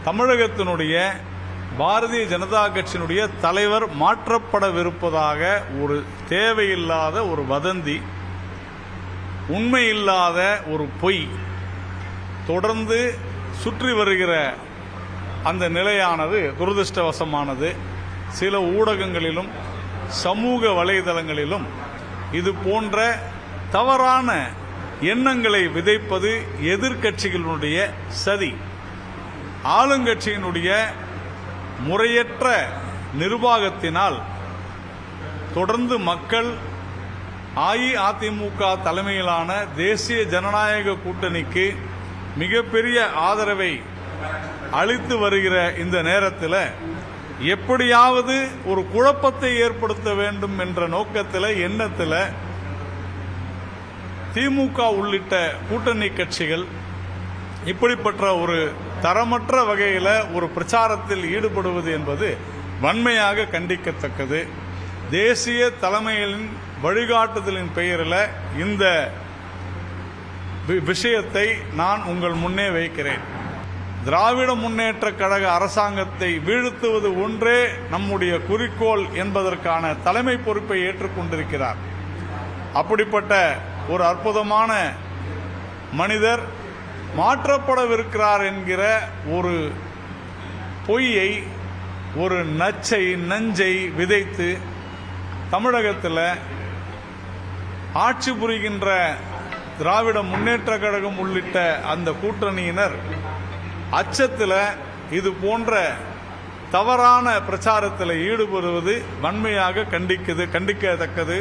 தமிழகத்தினுடைய பாரதிய ஜனதா கட்சியினுடைய தலைவர் மாற்றப்படவிருப்பதாக ஒரு தேவையில்லாத ஒரு வதந்தி, உண்மையில்லாத ஒரு பொய் தொடர்ந்து சுற்றி வருகிற அந்த நிலையானது துரதிருஷ்டவசமானது. சில ஊடகங்களிலும் சமூக வலைதளங்களிலும் இது போன்ற தவறான எண்ணங்களை விதைப்பது எதிர்க்கட்சிகளுடைய சதி. ஆளுங்கட்சியினுடைய முறையற்ற நிர்வாகத்தினால் தொடர்ந்து மக்கள் அஇஅதிமுக தலைமையிலான தேசிய ஜனநாயக கூட்டணிக்கு மிகப்பெரிய ஆதரவை அளித்து வருகிற இந்த நேரத்தில் எப்படியாவது ஒரு குழப்பத்தை ஏற்படுத்த வேண்டும் என்ற நோக்கத்தில், எண்ணத்தில் திமுக உள்ளிட்ட கூட்டணி கட்சிகள் இப்படிப்பட்ட ஒரு தரமற்ற வகையில் ஒரு பிரச்சாரத்தில் ஈடுபடுவது என்பது வன்மையாக கண்டிக்கத்தக்கது. தேசிய தலைமையின் வழிகாட்டுதலின் பெயரில் இந்த விஷயத்தை நான் உங்கள் முன்னே வைக்கிறேன். திராவிட முன்னேற்ற கழக அரசாங்கத்தை வீழ்த்துவது ஒன்றே நம்முடைய குறிக்கோள் என்பதற்கான தலைமை பொறுப்பை ஏற்றுக்கொண்டிருக்கிறார். அப்படிப்பட்ட ஒரு அற்புதமான மனிதர் மாற்றப்படவிருக்கிறார் என்கிற ஒரு பொய்யை, ஒரு நஞ்சை விதைத்து தமிழகத்தில் ஆட்சி புரிகின்ற திராவிட முன்னேற்ற கழகம் உள்ளிட்ட அந்த கூட்டணியினர் அச்சத்தில் இது போன்ற தவறான பிரச்சாரத்தில் ஈடுபடுவது வன்மையாக கண்டிக்கத்தக்கது.